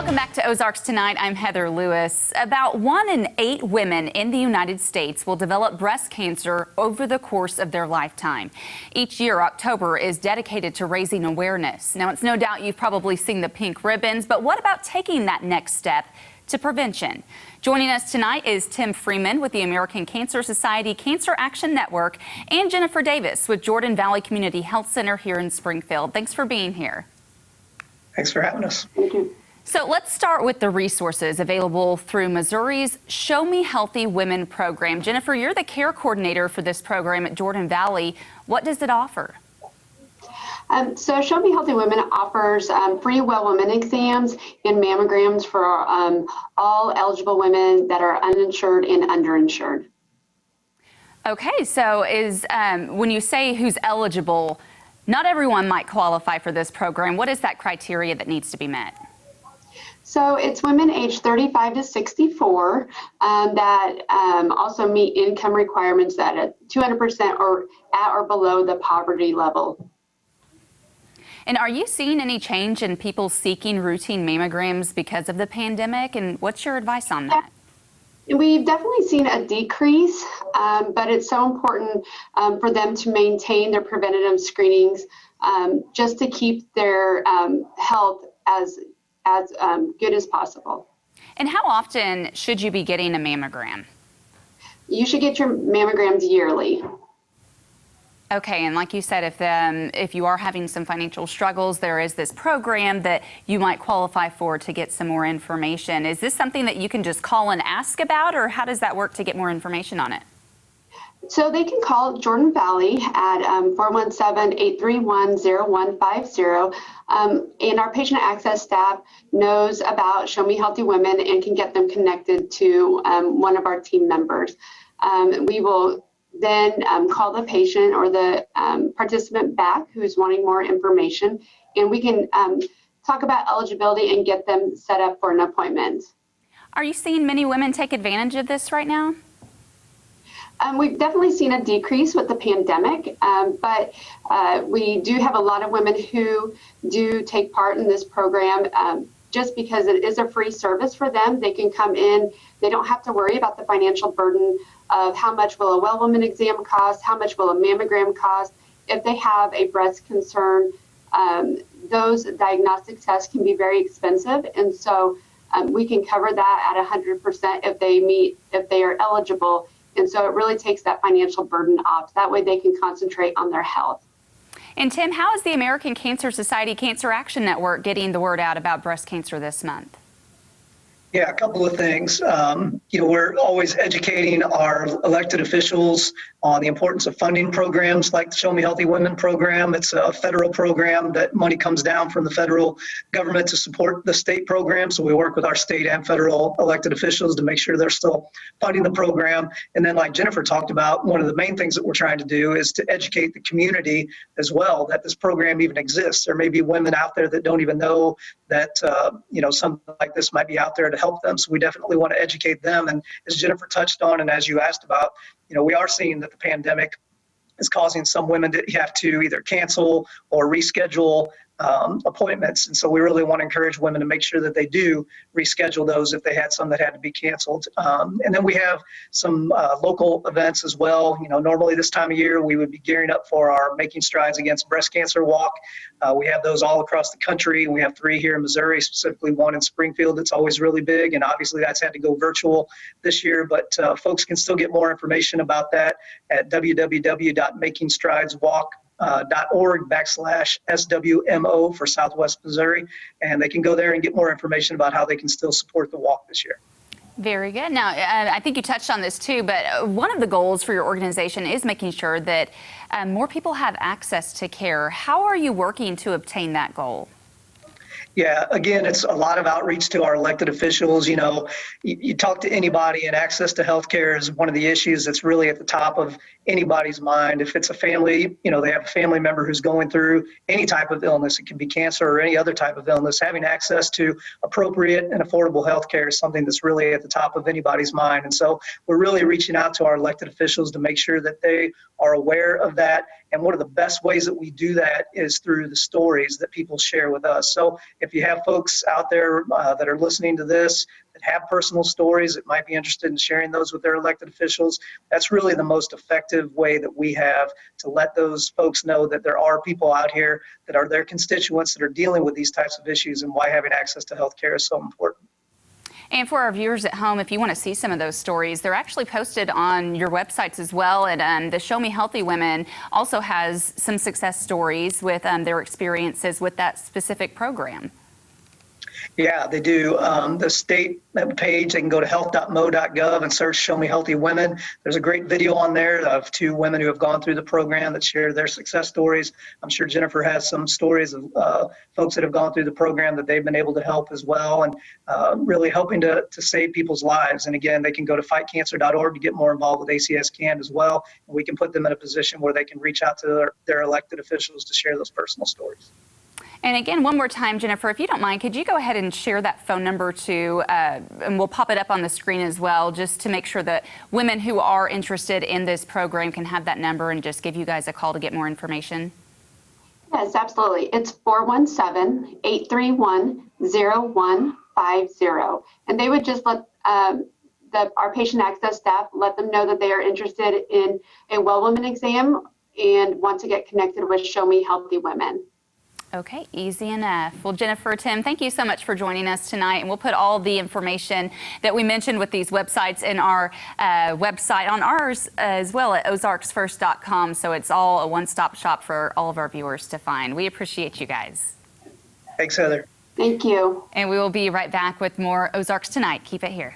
Welcome back to Ozarks Tonight. I'm Heather Lewis. About 1 in 8 women in the United States will develop breast cancer over the course of their lifetime. Each year, October is dedicated to raising awareness. Now, it's no doubt you've probably seen the pink ribbons, but what about taking that next step to prevention? Joining us tonight is Tim Freeman with the American Cancer Society Cancer Action Network and Jennifer Davis with Jordan Valley Community Health Center here in Springfield. Thanks for being here. Thanks for having us. Thank you. So let's start with the resources available through Missouri's Show Me Healthy Women program. Jennifer, you're the care coordinator for this program at Jordan Valley. What does it offer? So Show Me Healthy Women offers free well woman exams and mammograms for all eligible women that are uninsured and underinsured. Okay, so when you say who's eligible, not everyone might qualify for this program. What is that criteria that needs to be met? So it's women aged 35 to 64 that also meet income requirements that at 200% or at or below the poverty level. And are you seeing any change in people seeking routine mammograms because of the pandemic? And what's your advice on that? We've definitely seen a decrease, but it's so important for them to maintain their preventative screenings just to keep their health as good as possible. And how often should you be getting a mammogram? You should get your mammograms yearly. Okay, and like you said, if you are having some financial struggles, there is this program that you might qualify for to get some more information. Is this something that you can just call and ask about, or how does that work to get more information on it? So they can call Jordan Valley at 417-831-0150. And our patient access staff knows about Show Me Healthy Women and can get them connected to one of our team members. We will then call the patient or the participant back who's wanting more information, and we can talk about eligibility and get them set up for an appointment. Are you seeing many women take advantage of this right now? We've definitely seen a decrease with the pandemic, but we do have a lot of women who do take part in this program just because it is a free service for them. They can come in, they don't have to worry about the financial burden of how much will a well woman exam cost, how much will a mammogram cost. If they have a breast concern, those diagnostic tests can be very expensive, and so we can cover that at 100% if they are eligible. And so it really takes that financial burden off. That way they can concentrate on their health. And Tim, how is the American Cancer Society Cancer Action Network getting the word out about breast cancer this month? Yeah, a couple of things. We're always educating our elected officials on the importance of funding programs like the Show Me Healthy Women program. It's a federal program that money comes down from the federal government to support the state program. So we work with our state and federal elected officials to make sure they're still funding the program. And then like Jennifer talked about, one of the main things that we're trying to do is to educate the community as well that this program even exists. There may be women out there that don't even know that, something like this might be out there to help them. So we definitely want to educate them. And as Jennifer touched on, and as you asked about, we are seeing that the pandemic is causing some women to have to either cancel or reschedule appointments. And so we really want to encourage women to make sure that they do reschedule those if they had some that had to be canceled. And then we have some local events as well. Normally this time of year, we would be gearing up for our Making Strides Against Breast Cancer walk. We have those all across the country. We have 3 here in Missouri, specifically one in Springfield. It's always really big. And obviously that's had to go virtual this year, but folks can still get more information about that at www.makingstrideswalk.org/SWMO for Southwest Missouri, and they can go there and get more information about how they can still support the walk this year. Very good. Now, I think you touched on this too, but one of the goals for your organization is making sure that more people have access to care. How are you working to obtain that goal? Yeah, again, it's a lot of outreach to our elected officials. You talk to anybody, and access to health care is one of the issues that's really at the top of anybody's mind. If it's a family, they have a family member who's going through any type of illness, it could be cancer or any other type of illness, having access to appropriate and affordable health care is something that's really at the top of anybody's mind. And so we're really reaching out to our elected officials to make sure that they are aware of that And one of the best ways that we do that is through the stories that people share with us. So if you have folks out there that are listening to this that have personal stories that might be interested in sharing those with their elected officials, that's really the most effective way that we have to let those folks know that there are people out here that are their constituents that are dealing with these types of issues, and why having access to health care is so important. And for our viewers at home, if you want to see some of those stories, they're actually posted on your websites as well. And the Show Me Healthy Women also has some success stories with their experiences with that specific program. Yeah, they do. The state page, they can go to health.mo.gov and search Show Me Healthy Women. There's a great video on there of 2 women who have gone through the program that share their success stories. I'm sure Jennifer has some stories of folks that have gone through the program that they've been able to help as well, and really helping to save people's lives. And again, they can go to fightcancer.org to get more involved with ACS CAN as well. And we can put them in a position where they can reach out to their elected officials to share those personal stories. And again, one more time, Jennifer, if you don't mind, could you go ahead and share that phone number too, and we'll pop it up on the screen as well, just to make sure that women who are interested in this program can have that number and just give you guys a call to get more information? Yes, absolutely. It's 417-831-0150. And they would just let our patient access staff let them know that they are interested in a well woman exam and want to get connected with Show Me Healthy Women. Okay, easy enough. Well, Jennifer, Tim, thank you so much for joining us tonight. And we'll put all the information that we mentioned with these websites in our website, on ours as well, at ozarksfirst.com. So it's all a one-stop shop for all of our viewers to find. We appreciate you guys. Thanks, Heather. Thank you. And we will be right back with more Ozarks Tonight. Keep it here.